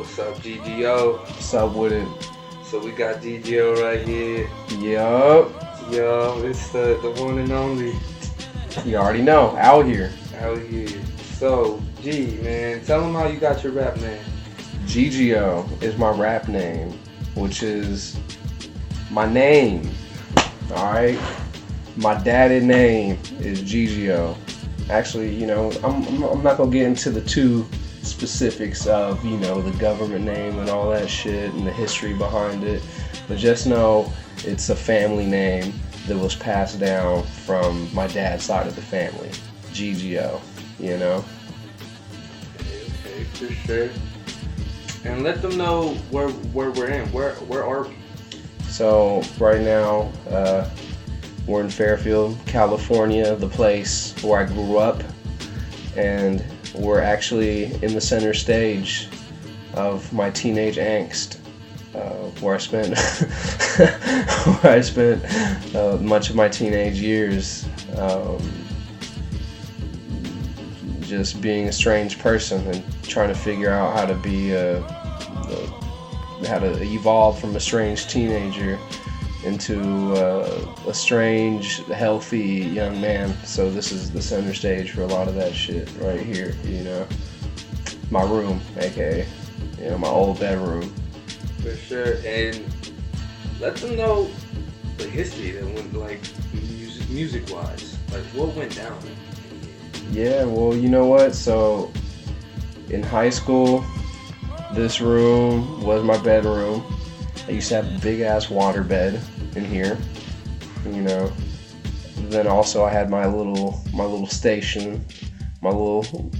What's up, Gigio? What's up with it? So we got Gigio right here. Yup. Yo, it's the one and only. You already know. Out here. Out here. So, G, man, tell them how you got your rap name. Gigio is my rap name, which is my name. Alright? My daddy name is Gigio. Actually, you know, I'm not gonna get into the too specifics of, you know, the government name and all that shit and the history behind it, but just know it's a family name that was passed down from my dad's side of the family, Gigio, you know. Okay, for sure. And let them know where we're in. Where are we? So right now, we're in Fairfield, California, the place where I grew up, and we're actually in the center stage of my teenage angst, where I spent much of my teenage years just being a strange person and trying to figure out how to be how to evolve from a strange teenager into a strange, healthy young man. So this is the center stage for a lot of that shit right here, you know. My room, aka, you know, my old bedroom. For sure. And let them know the history that went, like, music-wise. Like, what went down? Yeah, well, you know what? So in high school, this room was my bedroom. I used to have a big ass water bed in here, you know. Then also I had my little station, my little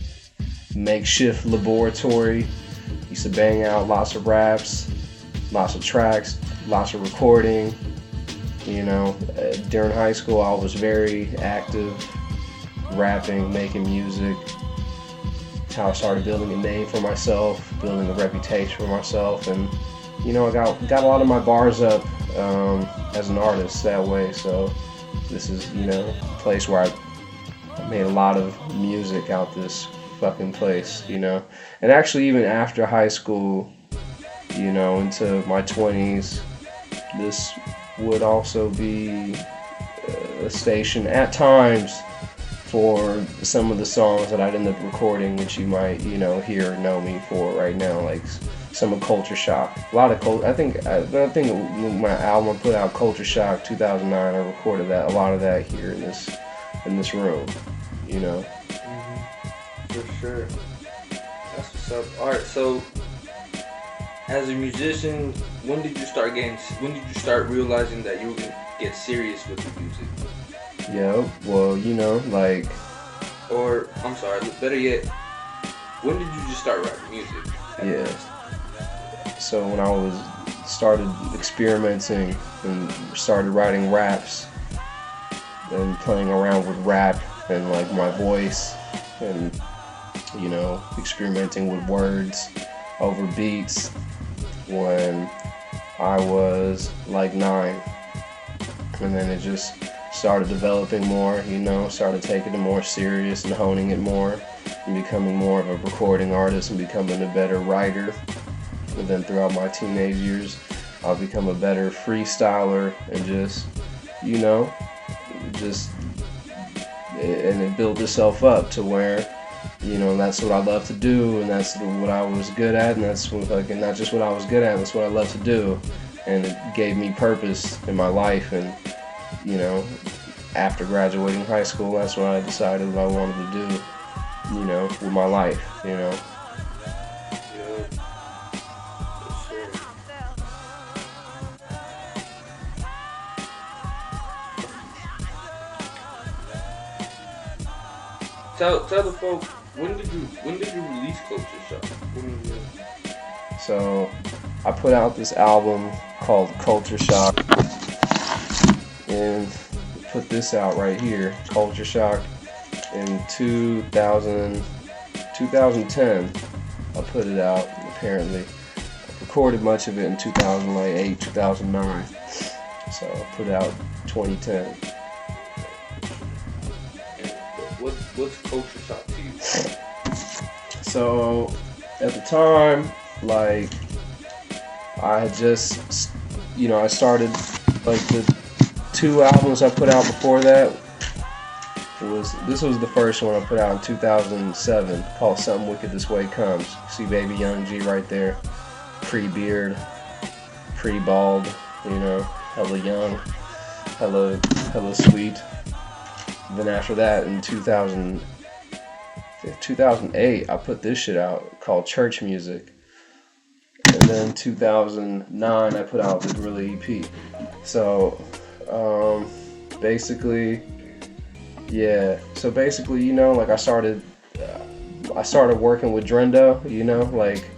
makeshift laboratory. Used to bang out lots of raps, lots of tracks, lots of recording. You know, during high school I was very active, rapping, making music. That's how I started building a name for myself, building a reputation for myself, and you know, I got a lot of my bars up as an artist that way. So this is, you know, a place where I made a lot of music out this fucking place, you know. And actually, even after high school, you know, into my 20s, this would also be a station at times for some of the songs that I'd end up recording, which you might, you know, hear or know me for right now, like some of Culture Shock. A lot of I think my album I put out, Culture Shock 2009, I recorded that, a lot of that here in this room, you know. For sure. That's what's up. Alright, so as a musician, when did you start realizing that you were gonna get serious with the music? Yeah, well, you know, like, or I'm sorry, better yet, when did you just start writing music? Yeah. So when I started experimenting and started writing raps and playing around with rap and like my voice and, you know, experimenting with words over beats when I was like 9. And then it just started developing more, you know, started taking it more serious and honing it more and becoming more of a recording artist and becoming a better writer. And then throughout my teenage years, I'll become a better freestyler and just, you know, and it built itself up to where, you know, that's what I love to do, and that's what I was good at, and that's what, like, and not just what I was good at, that's what I love to do, and it gave me purpose in my life. And, you know, after graduating high school, that's what I decided what I wanted to do, you know, with my life, you know. Tell the folks, when did you release Culture Shock? So I put out this album called Culture Shock, and put this out right here, Culture Shock, in 2010. I put it out, apparently. I recorded much of it in 2008, 2009. So I put it out 2010. What's Culture Shock to you? So at the time, like I had just, I started like the 2 albums I put out before that. This was the first one I put out in 2007, called Something Wicked This Way Comes. See baby Young G right there, pre-beard, pre-bald, hella young, hella sweet. Then after that, in 2008, I put this shit out called Church Music. And then 2009, I put out the Gorilla EP. So, basically, like I started working with Drendo, like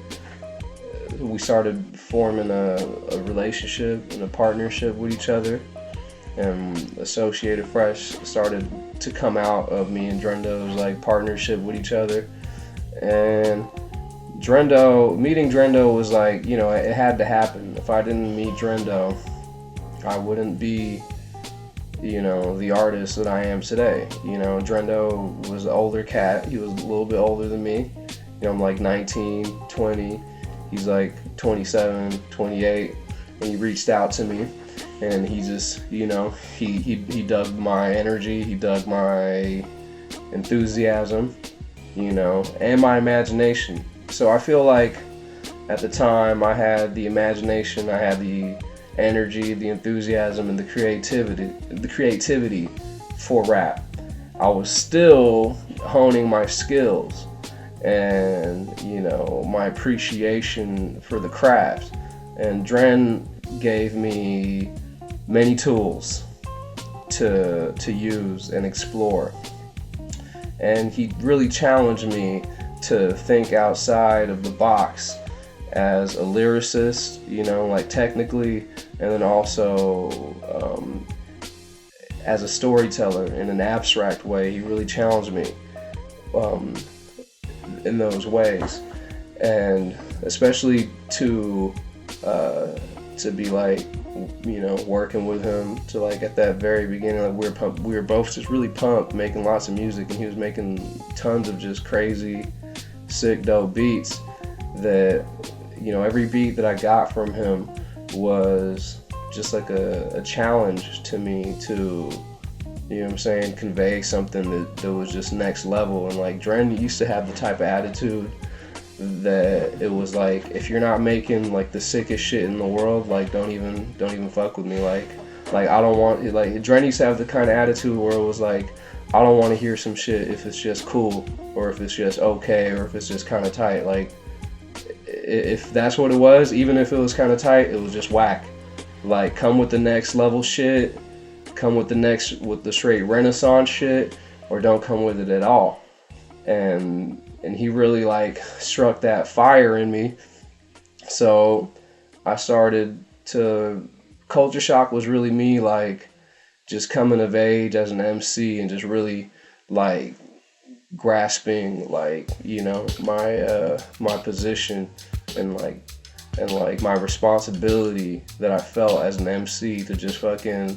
we started forming a relationship and a partnership with each other. And Associated Fresh started to come out of me and Drendo's like partnership with each other. And meeting Drendo was like, it had to happen. If I didn't meet Drendo, I wouldn't be, the artist that I am today. Drendo was an older cat. He was a little bit older than me. I'm like 19, 20. He's like 27, 28. And he reached out to me. And he just, he dug my energy, he dug my enthusiasm, and my imagination. So I feel like at the time I had the imagination, I had the energy, the enthusiasm, and the creativity for rap. I was still honing my skills and, my appreciation for the craft. And Dren gave me many tools to use and explore. And he really challenged me to think outside of the box as a lyricist, like technically, and then also as a storyteller in an abstract way. He really challenged me in those ways. And especially to be like, working with him to like at that very beginning, like we were both just really pumped, making lots of music, and he was making tons of just crazy, sick, dope beats that, every beat that I got from him was just like a challenge to me to, convey something that was just next level. And like Dren used to have the type of attitude that it was like, if you're not making like the sickest shit in the world, like don't even fuck with me. Like I don't want, like Dren used to have the kind of attitude where it was like, I don't want to hear some shit if it's just cool, or if it's just okay, or if it's just kind of tight. Like if that's what it was, even if it was kind of tight, it was just whack. Like come with the next level shit, come with the straight Renaissance shit, or don't come with it at all. And he really like struck that fire in me. So I started to, Culture Shock was really me like just coming of age as an MC and just really like grasping like, my position and my responsibility that I felt as an MC to just fucking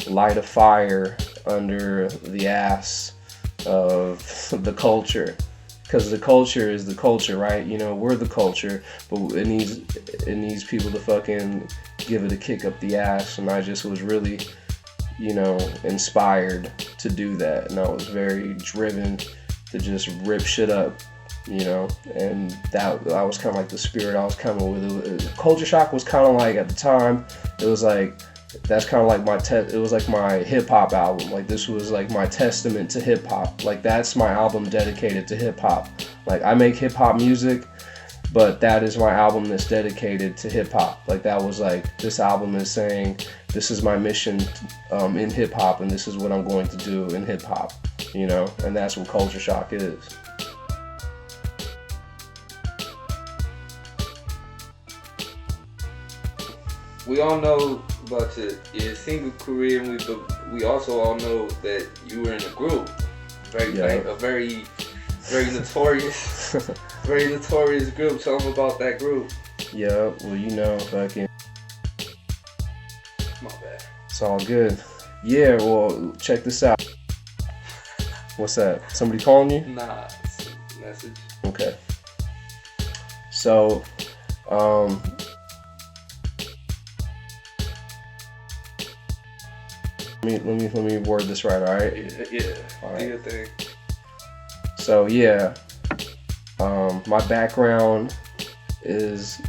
light a fire under the ass of the culture. Because the culture is the culture, right? We're the culture, but it needs people to fucking give it a kick up the ass. And I just was really, inspired to do that. And I was very driven to just rip shit up, and that was kind of like the spirit I was coming with. Culture Shock was kind of like, at the time, it was like, that's kind of like it was like my hip-hop album. Like this was like my testament to hip-hop. Like that's my album dedicated to hip-hop. Like I make hip-hop music, but that is my album that's dedicated to hip-hop. Like that was like, this album is saying, this is my mission in hip-hop, and this is what I'm going to do in hip-hop, and that's what Culture Shock is. We all know about your single career, and we also all know that you were in a group, a very notorious, very notorious group. Tell them about that group. Yeah, well, fucking. My bad. It's all good. Yeah, well, check this out. What's that? Somebody calling you? Nah, it's a message. Okay. So, Um, let me word this right. All right. Yeah. All right. Do your thing. So yeah, my background is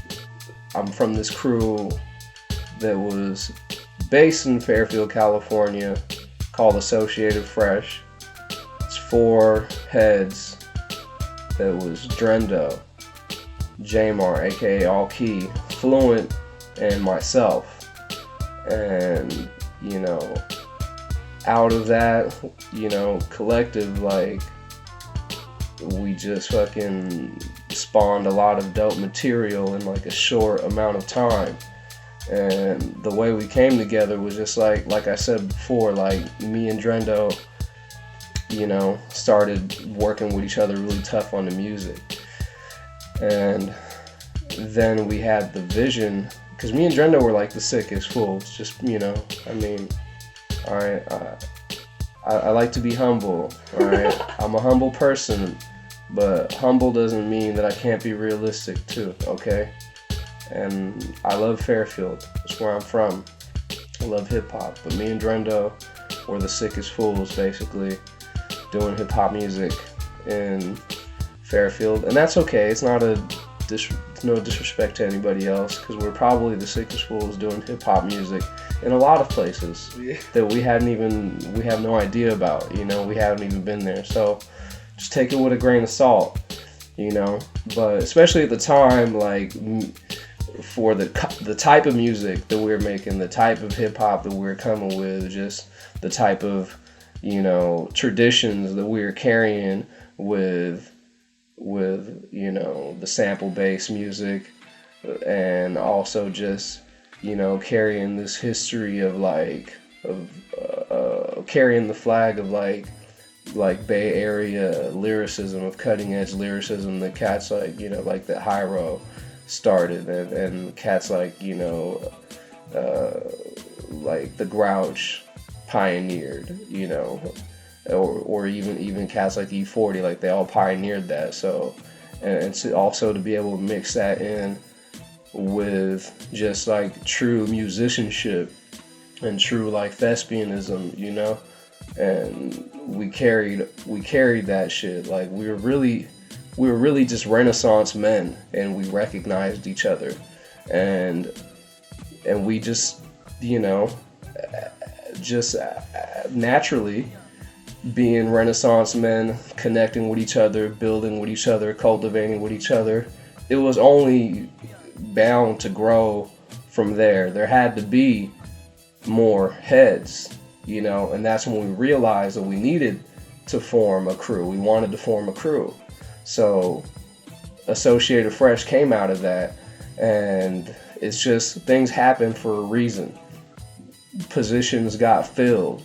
I'm from this crew that was based in Fairfield, California, called Associated Fresh. It's 4 heads. That was Drendo, Jamar, aka All Key, Fluent, and myself. And out of that, collective, like, we just fucking spawned a lot of dope material in like a short amount of time. And the way we came together was just like I said before, like me and Drendo, started working with each other really tough on the music. And then we had the vision, because me and Drendo were like the sickest fools. Just, alright, I like to be humble, alright? I'm a humble person, but humble doesn't mean that I can't be realistic too, okay? And I love Fairfield. That's where I'm from. I love hip-hop. But me and Drendo were the sickest fools, basically, doing hip-hop music in Fairfield. And that's okay. It's not no disrespect to anybody else, because we're probably the sickest fools doing hip-hop music in a lot of places that we have no idea about. We haven't even been there. So just take it with a grain of salt, But especially at the time, like, for the type of music that we were making, the type of hip hop that we were coming with, just the type of traditions that we were carrying with the sample based music, and also just carrying this history of carrying the flag of like Bay Area lyricism, of cutting edge lyricism that cats like that Hyro started, and cats like like the Grouch pioneered, or even cats like E40, like they all pioneered that. So, and also to be able to mix that in with just like true musicianship and true like thespianism, and we carried that shit. Like we were really just Renaissance men, and we recognized each other, and we just naturally being Renaissance men, connecting with each other, building with each other, cultivating with each other, it was only bound to grow from there. There had to be more heads, and that's when we realized that we needed to form a crew. We wanted to form a crew. So Associated Fresh came out of that, and it's just things happen for a reason. Positions got filled.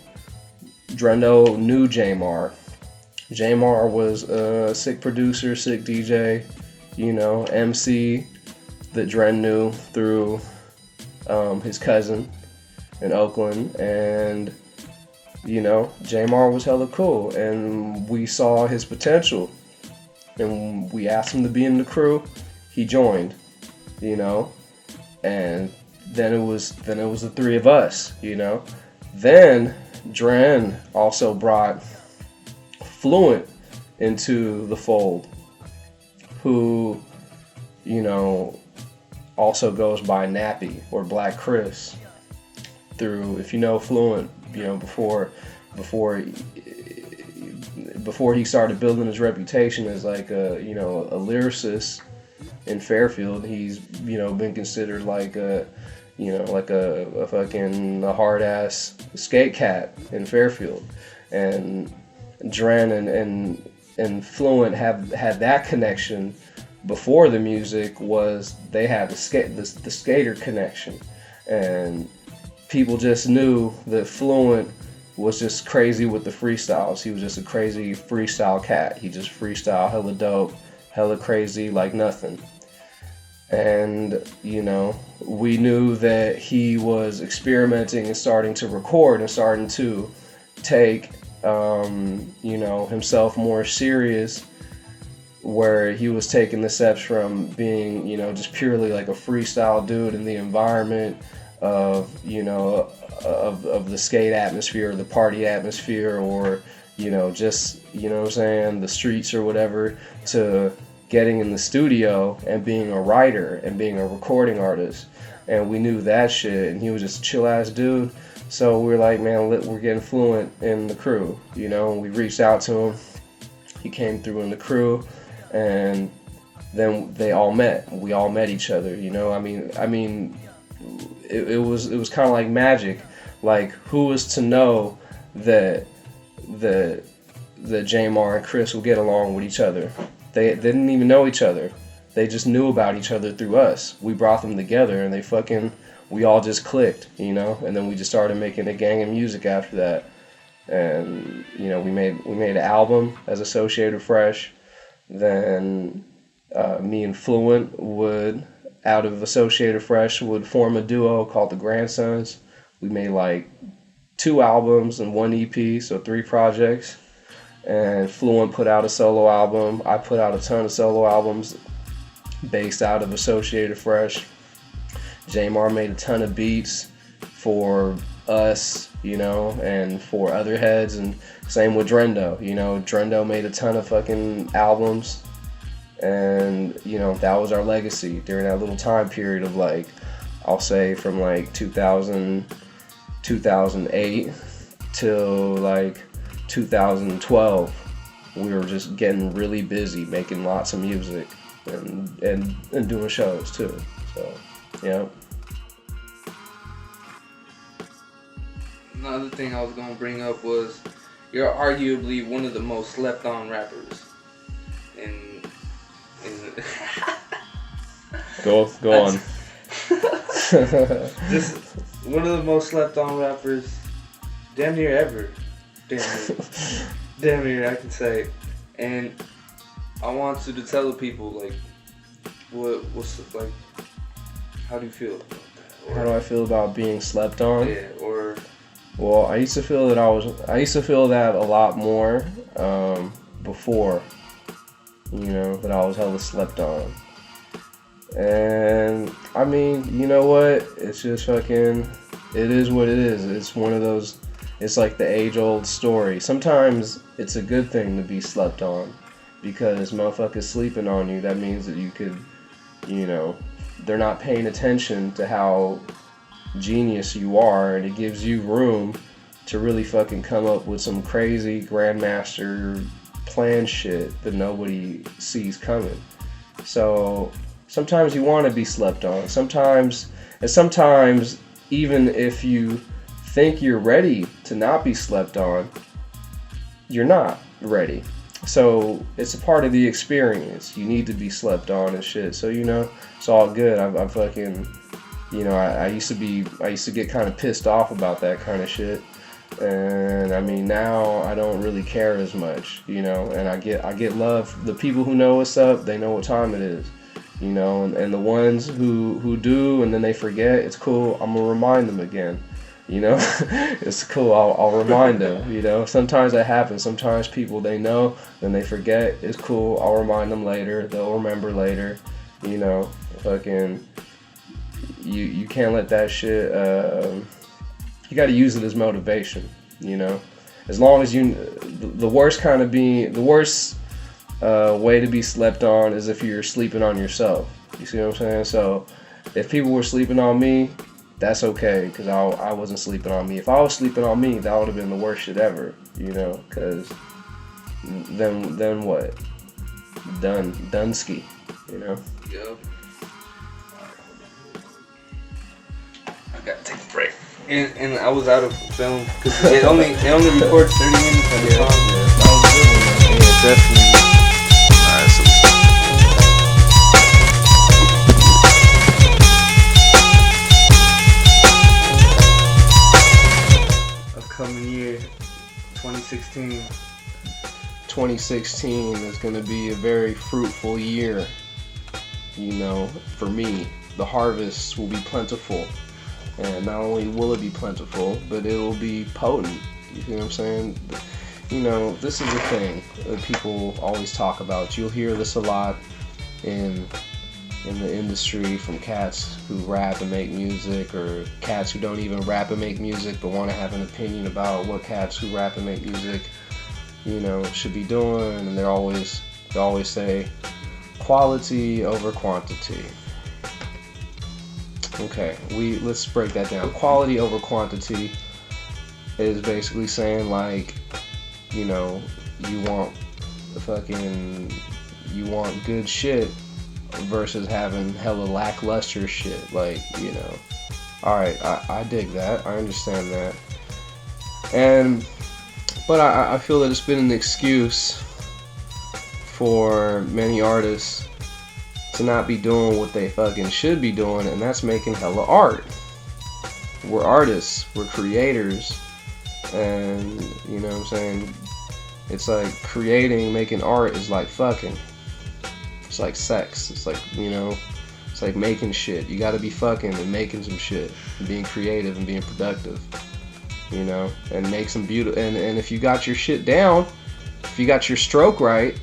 Drendo knew Jamar. Jamar was a sick producer, sick DJ, MC that Dren knew through his cousin in Oakland, and Jamar was hella cool, and we saw his potential, and we asked him to be in the crew. He joined, and then it was the 3 of us, Then Dren also brought Fluent into the fold, who, also goes by Nappy or Black Chris. Through, if you know Fluent, before he started building his reputation as like a lyricist in Fairfield, he's been considered like a fucking hard ass skate cat in Fairfield. And Dren and Fluent had that connection before the music. Was they had the skater connection, and people just knew that Fluent was just crazy with the freestyles. He was just a crazy freestyle cat. He just freestyle hella dope, hella crazy like nothing. And we knew that he was experimenting and starting to record and starting to take himself more serious where he was taking the steps from being, just purely like a freestyle dude in the environment of, of the skate atmosphere, or the party atmosphere, or, just, what I'm saying, the streets or whatever, to getting in the studio and being a writer and being a recording artist. And we knew that shit, and he was just a chill ass dude. So we were like, man, we're getting fluent in the crew, we reached out to him. He came through in the crew, and then they all met. We all met each other, I mean, it was kind of like magic. Like, who was to know that Jamar and Chris would get along with each other? They didn't even know each other. They just knew about each other through us. We brought them together, and we all just clicked, and then we just started making a gang of music after that. And, we made an album as Associated Fresh. Then me and Fluent would, out of Associated Fresh, would form a duo called the Grandsons. We made like 2 albums and 1 EP, so 3 projects. And Fluent put out a solo album. I put out a ton of solo albums based out of Associated Fresh. Jamar made a ton of beats for us, and for other heads, and same with Drendo. Drendo made a ton of fucking albums, and that was our legacy during that little time period of, like, I'll say from like 2008 till like 2012. We were just getting really busy making lots of music and doing shows too. So, yeah. Another thing I was gonna bring up was you're arguably one of the most slept on rappers in Go on. Just one of the most slept on rappers damn near ever. Damn near I can say. And I want you to tell the people, like, what's like, how do you feel about that? How do I feel about being slept on? Yeah, or... Well, I used to feel that a lot more before, that I was hella slept on. And, I mean, you know what? It's just fucking, it is what it is. It's one of those, it's like the age-old story. Sometimes it's a good thing to be slept on, because motherfuckers sleeping on you, that means that you could, they're not paying attention to how genius you are, and it gives you room to really fucking come up with some crazy grandmaster plan shit that nobody sees coming. So sometimes you want to be slept on. Sometimes even if you think you're ready to not be slept on, you're not ready. So it's a part of the experience. You need to be slept on and shit. So it's all good. I'm fucking, I used to get kind of pissed off about that kind of shit. And I mean, now I don't really care as much, and I get love. The people who know what's up, they know what time it is, and the ones who do and then they forget, it's cool. I'm gonna remind them again, it's cool. I'll remind them, sometimes that happens. Sometimes people, they know, then they forget. It's cool. I'll remind them later. They'll remember later, fucking, you can't let that shit, you got to use it as motivation, as long as the worst way to be slept on is if you're sleeping on yourself. You see what I'm saying? So if people were sleeping on me, that's okay, because I wasn't sleeping on me. If I was sleeping on me, that would have been the worst shit ever, because then what? Dunsky, Yep. I gotta take a break. And I was out of film because it only records 30 minutes at a time. That was a good one. Yeah, definitely. Alright, so upcoming year, 2016. 2016 is going to be a very fruitful year. For me, the harvests will be plentiful. And not only will it be plentiful, but it'll be potent. You see what I'm saying? you know, this is the thing that people always talk about. You'll hear this a lot in the industry from cats who rap and make music, or cats who don't even rap and make music but want to have an opinion about what cats who rap and make music, you know, should be doing. And they always say quality over quantity. Okay, let's break that down. Quality over quantity is basically saying, like, you know, you want good shit versus having hella lackluster shit. Like, you know, alright, I dig that, I understand that. But I feel that it's been an excuse for many artists to not be doing what they fucking should be doing, and that's making hella art. We're artists, we're creators, and you know what I'm saying? It's like making art is like fucking. It's like sex. It's like, you know, it's like making shit. You gotta be fucking and making some shit, and being creative and being productive, you know, and make some beautiful. And if you got your shit down, if you got your stroke right,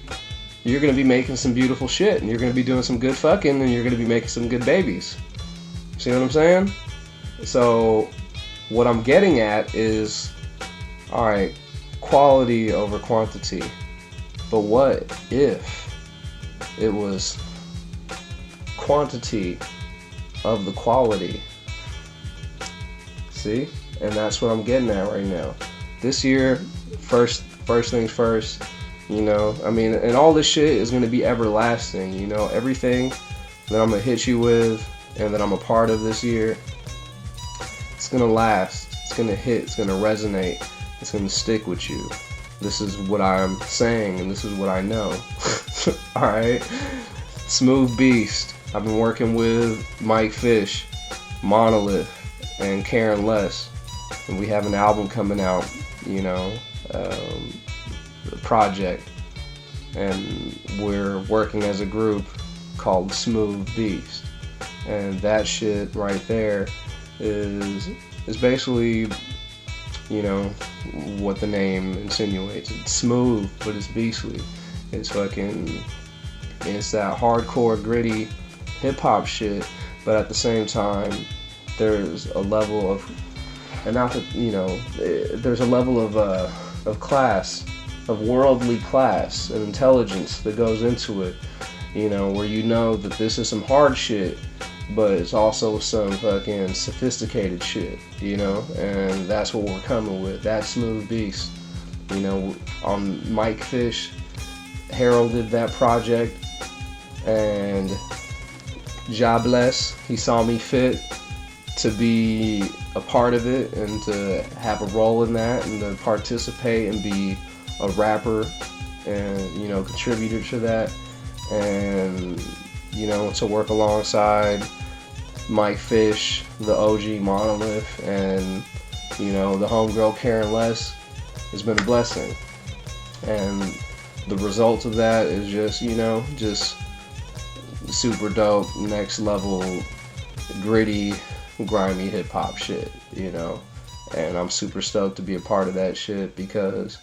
you're gonna be making some beautiful shit, and you're gonna be doing some good fucking, and you're gonna be making some good babies. See what I'm saying? So what I'm getting at is, alright, quality over quantity. But what if it was quantity of the quality? See? And that's what I'm getting at right now. This year, first things first, you know, I mean, and all this shit is going to be everlasting, you know, everything that I'm going to hit you with and that I'm a part of this year, it's going to last, it's going to hit, it's going to resonate, it's going to stick with you. This is what I'm saying, and this is what I know. Alright? Smooth Beast. I've been working with Mike Fish, Monolith, and Karen Less, and we have an album coming out, you know, project, and we're working as a group called Smooth Beast, and that shit right there is basically, you know, what the name insinuates. It's smooth, but it's beastly. It's fucking, it's that hardcore, gritty hip-hop shit, but at the same time, there's a level of, and not that, you know, there's a level of class, of worldly class and intelligence that goes into it, you know, where you know that this is some hard shit, but it's also some fucking sophisticated shit, you know, and that's what we're coming with. That Smooth Beast, you know, Mike Fish heralded that project, and God bless, he saw me fit to be a part of it and to have a role in that and to participate and be a rapper and, you know, contributor to that, and, you know, to work alongside Mike Fish, the OG Monolith, and, you know, the homegirl Karen Less has been a blessing. And the result of that is just, you know, just super dope, next level, gritty, grimy hip hop shit, you know. And I'm super stoked to be a part of that shit, because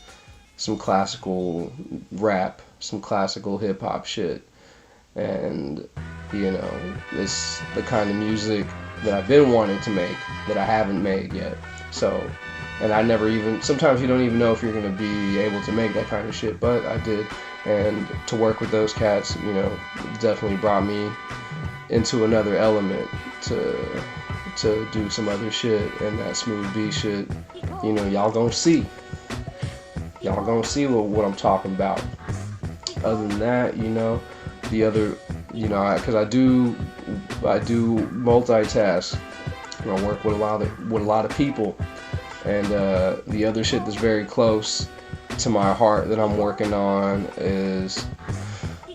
some classical rap, some classical hip hop shit, and, you know, it's the kind of music that I've been wanting to make that I haven't made yet. So, and I never even, sometimes you don't even know if you're going to be able to make that kind of shit, but I did. And to work with those cats, you know, definitely brought me into another element to do some other shit. And that Smooth B shit, you know, y'all gonna see what I'm talking about. Other than that, you know, the other, you know, because I do multitask. You know, I work with a lot of people, and the other shit that's very close to my heart that I'm working on is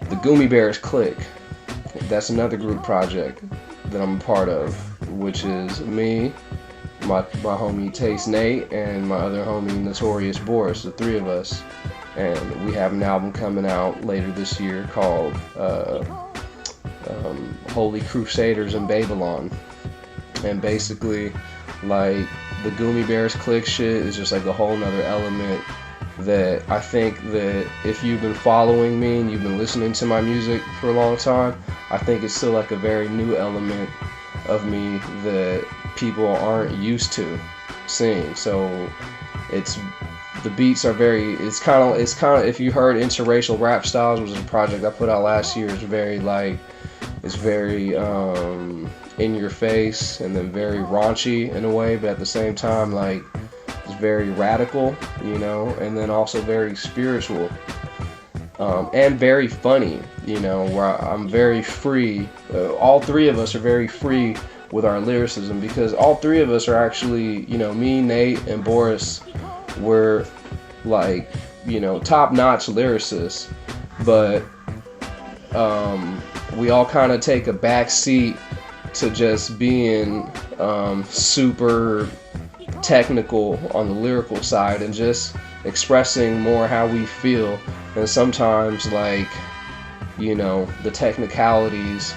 the Gummy Bears Clique. That's another group project that I'm a part of, which is me, my homie Taste Nate, and my other homie Notorious Boris, the three of us. And we have an album coming out later this year called Holy Crusaders in Babylon. And basically, like, the Gummy Bears Clique shit is just like a whole nother element that I think that if you've been following me and you've been listening to my music for a long time, I think it's still like a very new element of me that people aren't used to seeing. So it's the beats are very, it's kind of if you heard Interracial Rap Styles, which is a project I put out last year, it's very in your face and then very raunchy in a way, but at the same time like it's very radical, you know, and then also very spiritual, and very funny, you know, where I'm very free. All three of us are very free with our lyricism because all three of us are actually, you know, me, Nate, and Boris were like, you know, top-notch lyricists, but we all kind of take a back seat to just being super technical on the lyrical side and just expressing more how we feel. And sometimes, like, you know, the technicalities,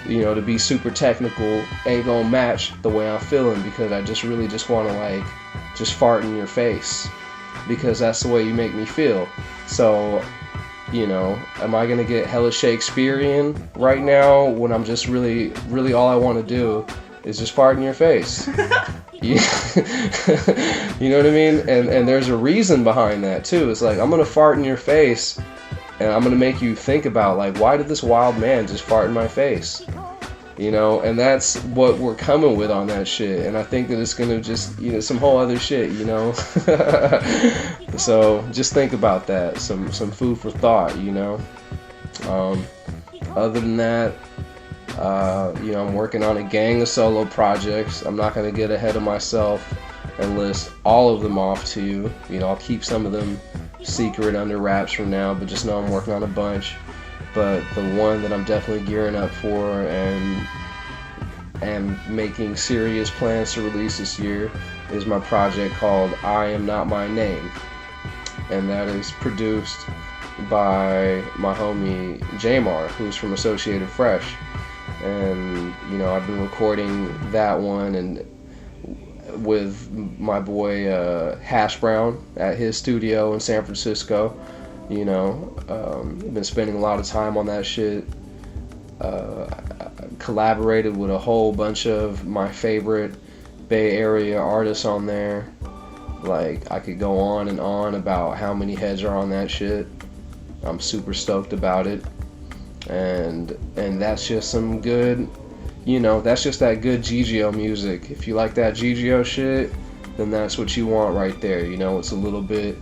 you know, to be super technical ain't gonna match the way I'm feeling, because I just really just want to like just fart in your face because that's the way you make me feel. So, you know, am I gonna get hella Shakespearean right now when I'm just really all I want to do is just fart in your face? You know what I mean? And there's a reason behind that too. It's like, I'm gonna fart in your face and I'm gonna make you think about, like, why did this wild man just fart in my face? You know, and that's what we're coming with on that shit. And I think that it's gonna just, you know, some whole other shit, you know. So just think about that. Some food for thought, you know. Other than that, you know, I'm working on a gang of solo projects. I'm not gonna get ahead of myself and list all of them off to you. You know, I'll keep some of them secret under wraps for now, but just know I'm working on a bunch. But the one that I'm definitely gearing up for and making serious plans to release this year is my project called I Am Not My Name, and that is produced by my homie Jamar, who's from Associated Fresh. And you know, I've been recording that one and with my boy Hash Brown at his studio in San Francisco. You know, I've been spending a lot of time on that shit. I collaborated with a whole bunch of my favorite Bay Area artists on there. Like, I could go on and on about how many heads are on that shit. I'm super stoked about it. And that's just some good, you know, that's just that good Gigio music. If you like that Gigio shit, then that's what you want right there. You know, it's a little bit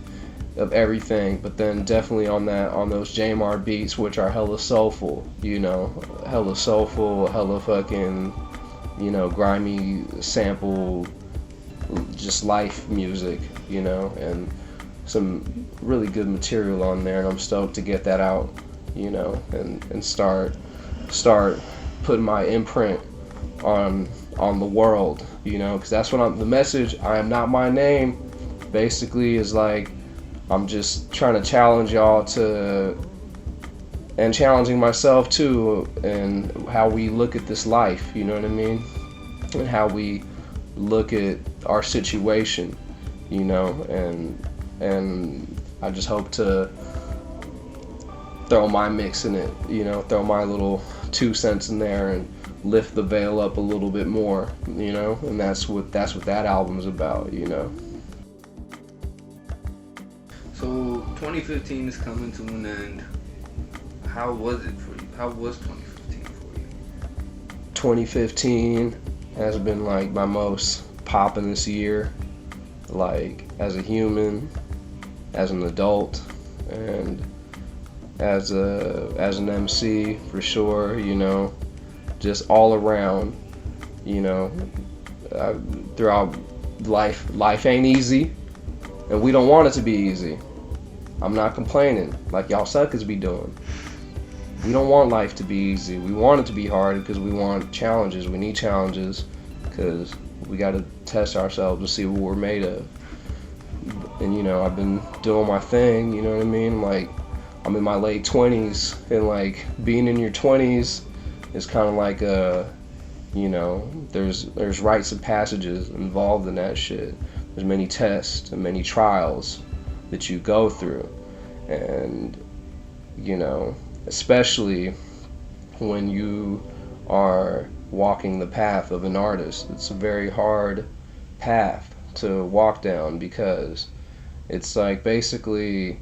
of everything, but then definitely on those Jamar beats, which are hella soulful, you know, hella soulful, hella fucking, you know, grimy sample, just life music, you know, and some really good material on there, and I'm stoked to get that out, you know, and start putting my imprint on the world, you know, because that's what the message, I am not my name, basically is like, I'm just trying to challenge y'all to, and challenging myself too, and how we look at this life, you know what I mean? And how we look at our situation, you know, and I just hope to throw my mix in it, you know, throw my little 2 cents in there and lift the veil up a little bit more, you know, and that's what that album's about, you know. So 2015 is coming to an end. How was it for you? How was 2015 for you? 2015 has been like my most poppin'est year, like as a human, as an adult, and as an MC for sure, you know, just all around, you know, throughout life ain't easy, and we don't want it to be easy. I'm not complaining like y'all suckers be doing. We don't want life to be easy. We want it to be hard because we want challenges. We need challenges because we got to test ourselves to see what we're made of. And you know, I've been doing my thing, you know what I mean? Like, I'm in my late 20s, and like being in your 20s is kind of like you know, there's rites of passages involved in that shit. There's many tests and many trials, that you go through. And, you know, especially when you are walking the path of an artist, it's a very hard path to walk down, because it's like basically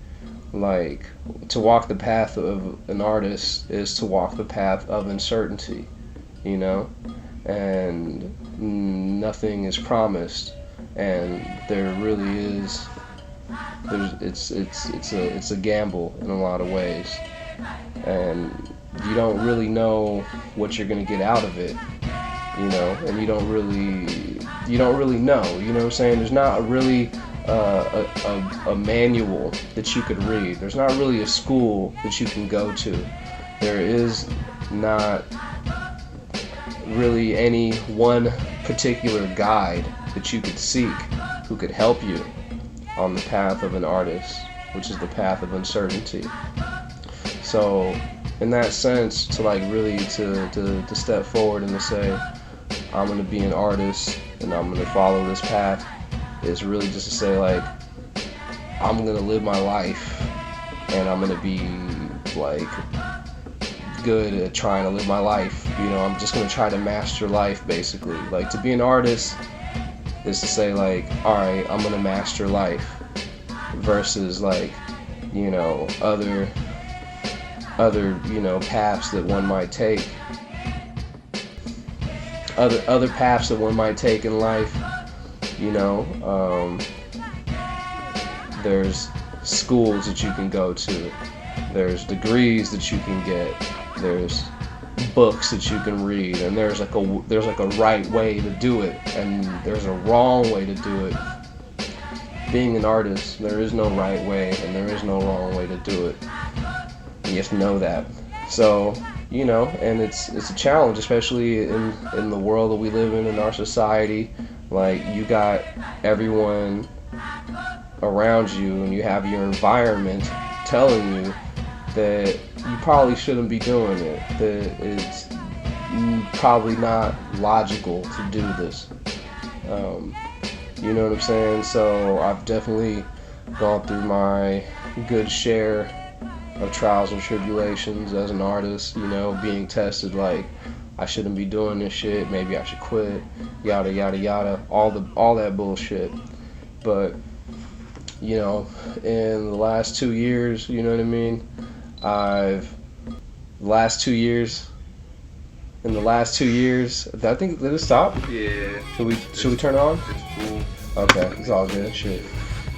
like to walk the path of an artist is to walk the path of uncertainty, you know, and nothing is promised, and there really is it's a gamble in a lot of ways, and you don't really know what you're gonna get out of it, you know, and you don't really know, you know what I'm saying? There's not really a manual that you could read. There's not really a school that you can go to. There is not really any one particular guide that you could seek who could help you on the path of an artist, which is the path of uncertainty. So in that sense, to like really to step forward and to say, I'm gonna be an artist and I'm gonna follow this path, is really just to say like, I'm gonna live my life and I'm gonna be like good at trying to live my life. You know, I'm just gonna try to master life, basically. Like, to be an artist is to say like, all right, I'm gonna master life, versus like, you know, other you know, paths that one might take, other paths that one might take in life. You know, there's schools that you can go to, there's degrees that you can get, there's books that you can read, and there's like a right way to do it, and there's a wrong way to do it. Being an artist, there is no right way and there is no wrong way to do it. You have to know that. So, you know, and it's a challenge, especially in the world that we live in our society. Like, you got everyone around you and you have your environment telling you that you probably shouldn't be doing it, that it's probably not logical to do this. You know what I'm saying? So I've definitely gone through my good share of trials and tribulations as an artist, you know, being tested like, I shouldn't be doing this shit, maybe I should quit, yada yada yada, all that bullshit. But, you know, in the last 2 years, you know what I mean, in the last 2 years, I think, did it stop? Yeah. Should we turn it on? It's cool. Okay, it's all good. Shit.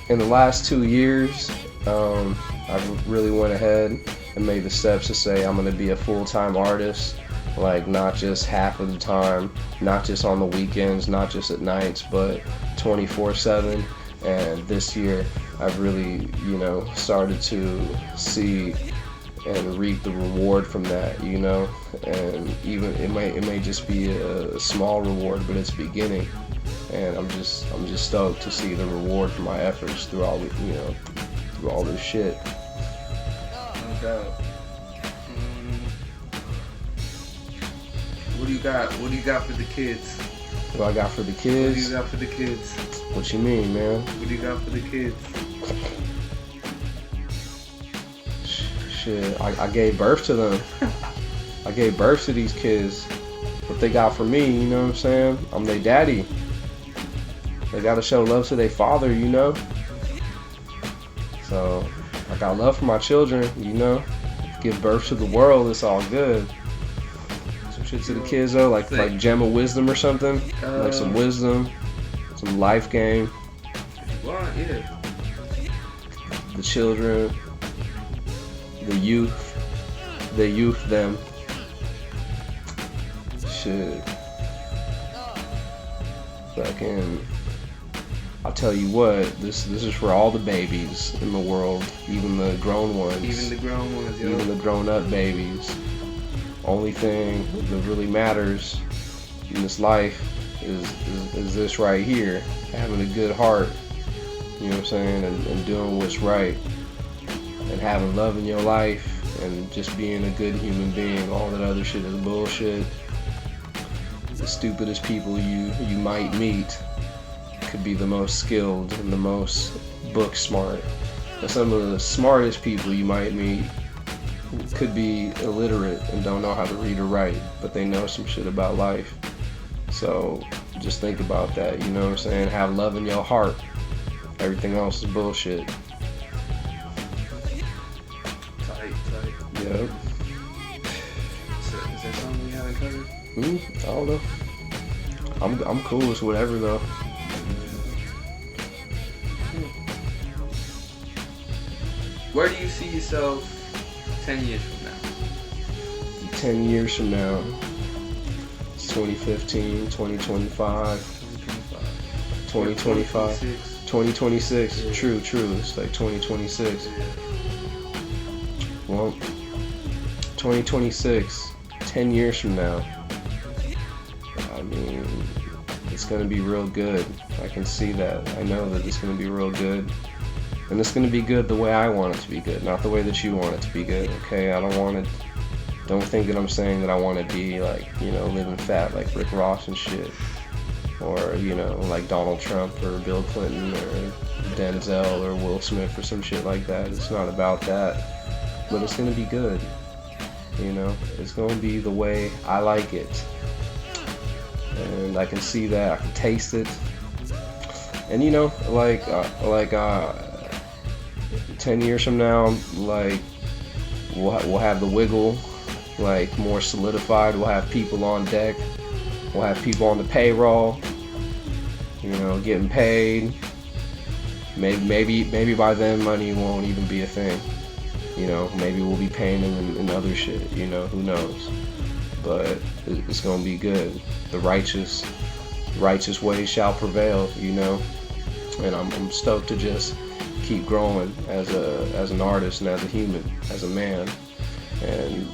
In the last 2 years, I really went ahead and made the steps to say I'm gonna be a full-time artist, like not just half of the time, not just on the weekends, not just at nights, but 24/7. And this year, I've really, you know, started to see and reap the reward from that, you know. And even it may just be a small reward, but it's beginning. And I'm just stoked to see the reward for my efforts through all the, you know, through all this shit. No doubt. What do you got? What do you got for the kids? What I got for the What kids? do you got for the kids? What you mean, man? What do you got for the kids? Shit, I gave birth to them. I gave birth to these kids. What they got for me, you know what I'm saying? I'm their daddy. They gotta show love to their father, you know? So, I got love for my children, you know? Give birth to the world, it's all good. Some shit to the kids though, like gem of wisdom or something. Like some wisdom, some life game. Well, yeah. The children, the youth, them. Shit. Fucking, I'll tell you what, this is for all the babies in the world, even the grown ones. Even the grown ones, yo. Even the grown up babies. Only thing that really matters in this life is this right here. Having a good heart, you know what I'm saying, and doing what's right. And having love in your life and just being a good human being. All that other shit is bullshit. The stupidest people you might meet could be the most skilled and the most book smart some of the smartest people you might meet could be illiterate and don't know how to read or write, but they know some shit about life. So just think about that, you know what I'm saying? Have love in your heart. Everything else is bullshit. Tight. Yep. So, is there something we haven't covered? I don't know. I'm cool with whatever though. Where do you see yourself 10 years from now? 10 years from now, it's 2015, 2025, 2025, 2026. Yeah. True. It's like 2026. Yeah. Well, 2026, 10 years from now, I mean, it's going to be real good. I can see that. I know that it's going to be real good. And it's going to be good the way I want it to be good, not the way that you want it to be good, okay? Don't think that I'm saying that I want to be like, living fat like Rick Ross and shit. Or, like Donald Trump or Bill Clinton or Denzel or Will Smith or some shit like that. It's not about that. But it's going to be good. It's going to be the way I like it. And I can see that, I can taste it. And 10 years from now, like, we'll have the wiggle, like, more solidified. We'll have people on deck. We'll have people on the payroll, getting paid. Maybe by then money won't even be a thing. Maybe we'll be paying them in other shit, who knows. But it's gonna be good. The righteous way shall prevail, And I'm stoked to just keep growing as an artist and as a human, as a man. And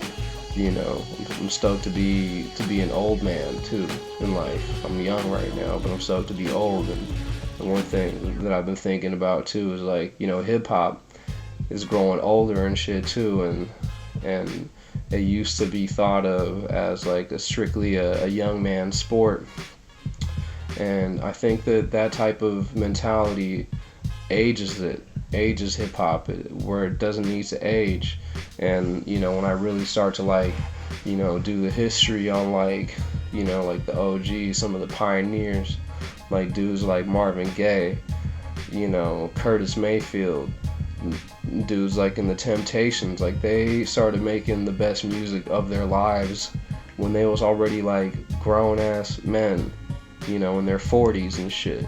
I'm stoked to be an old man too in life. I'm young right now, but I'm stoked to be old. And the one thing that I've been thinking about too is like, hip hop is growing older and shit too, and it used to be thought of as like strictly a young man sport. And I think that type of mentality ages hip hop where it doesn't need to age. And when I really start to do the history on like the OGs, some of the pioneers, like dudes like Marvin Gaye, Curtis Mayfield, dudes like in the Temptations, like they started making the best music of their lives when they was already like grown ass men, in their 40s and shit.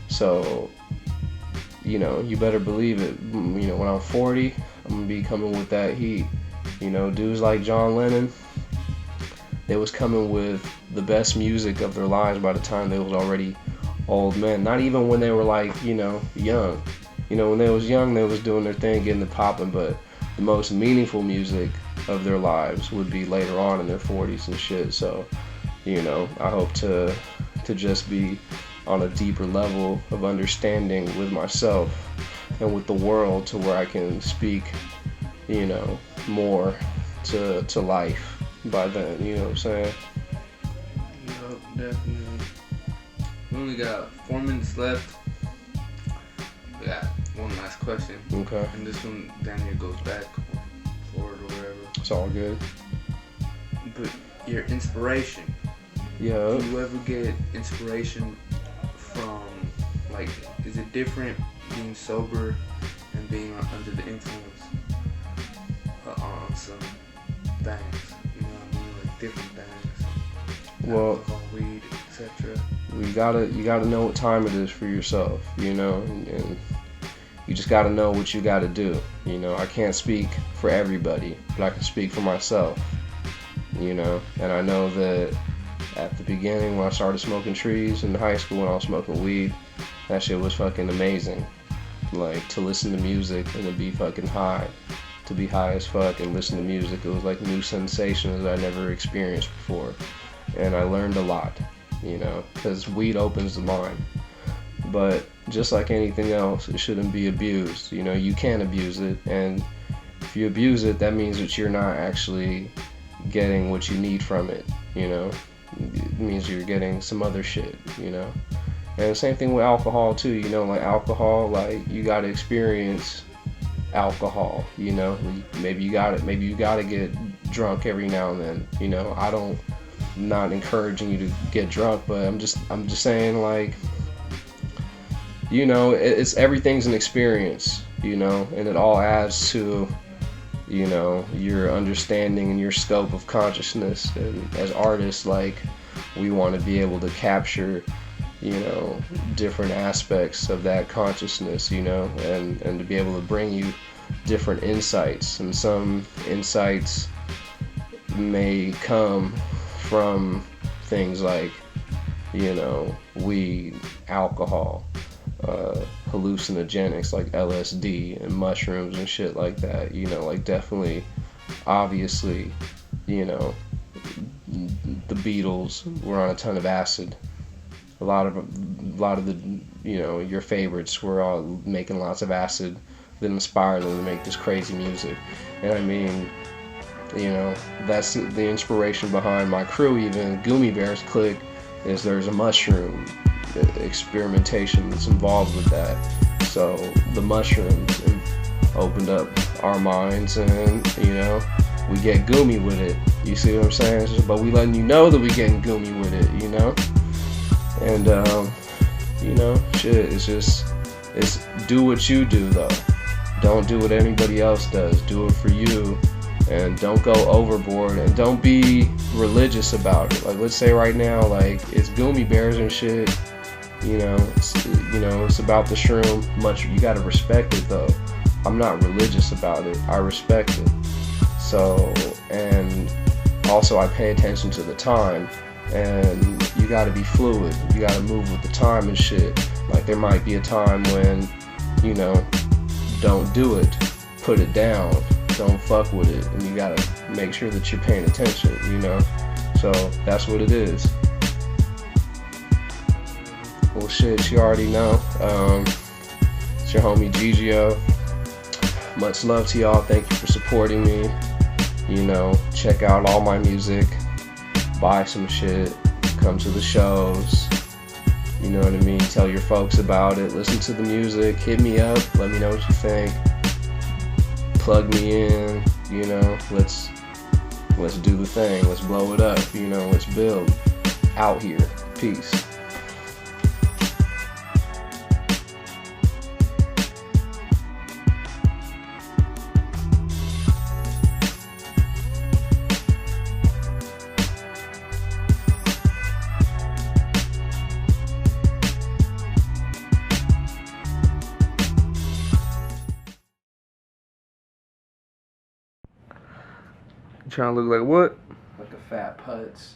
So you better believe it. When I'm 40, I'm gonna be coming with that heat. Dudes like John Lennon, they was coming with the best music of their lives by the time they was already old men. Not even when they were like, young. When they was young, they was doing their thing, getting it popping, but the most meaningful music of their lives would be later on in their 40s and shit. So, I hope to just be on a deeper level of understanding with myself and with the world to where I can speak, more to life by then, you know what I'm saying? Yup, definitely. We only got 4 minutes left. We got one last question. Okay. And this one, Daniel goes back forward or wherever. It's all good. But your inspiration. Yeah. Do you ever get inspiration from, like, is it different being sober and being under the influence on some things? You know what I mean? Like different things. Well, alcohol, weed, etc. You gotta know what time it is for yourself, and you just gotta know what you gotta do. I can't speak for everybody, but I can speak for myself. And I know that at the beginning when I started smoking trees in high school, when I was smoking weed, that shit was fucking amazing. Like, to listen to music and to be fucking high, to be high as fuck and listen to music, it was like new sensations that I never experienced before. And I learned a lot, because weed opens the mind. But just like anything else, it shouldn't be abused. You can abuse it, and if you abuse it, that means that you're not actually getting what you need from it, It means you're getting some other shit, And the same thing with alcohol too, like alcohol, like you gotta experience alcohol. You know, maybe you got it. Maybe you got to get drunk every now and then. You know, I'm not encouraging you to get drunk, but I'm just saying, like, you know, it's everything's an experience. You know, and it all adds to, you know, your understanding and your scope of consciousness. And as artists, like, we want to be able to capture, you know, different aspects of that consciousness, you know, and to be able to bring you different insights. And some insights may come from things like, you know, weed, alcohol, hallucinogenics like LSD and mushrooms and shit like that, you know, like, definitely, obviously, you know, the Beatles were on a ton of acid. A lot of the, you know, your favorites were all making lots of acid that inspired them to make this crazy music. And I mean, you know, that's the inspiration behind my crew. Even Gummy Bears Click, is there's a mushroom experimentation that's involved with that. So the mushrooms opened up our minds, and, you know, we get goomy with it. You see what I'm saying? But we letting you know that we getting goomy with it, you know? And, you know, shit, it's do what you do, though. Don't do what anybody else does. Do it for you, and don't go overboard, and don't be religious about it. Like, let's say right now, like, it's Gummy Bears and shit, you know, it's about the shroom. You gotta respect it, though. I'm not religious about it. I respect it. So, and also I pay attention to the time, and you gotta be fluid. You gotta move with the time and shit. Like, there might be a time when, you know, don't do it, put it down, don't fuck with it, and you gotta make sure that you're paying attention, you know? So that's what it is. Well, shit, you already know. It's your homie Gigio. Much love to y'all. Thank you for supporting me. You know, check out all my music, buy some shit, come to the shows, you know what I mean? Tell your folks about it, listen to the music, hit me up, let me know what you think, plug me in, you know, let's do the thing, let's blow it up, you know, let's build out here. Peace. Trying to look like what? Like a fat putz.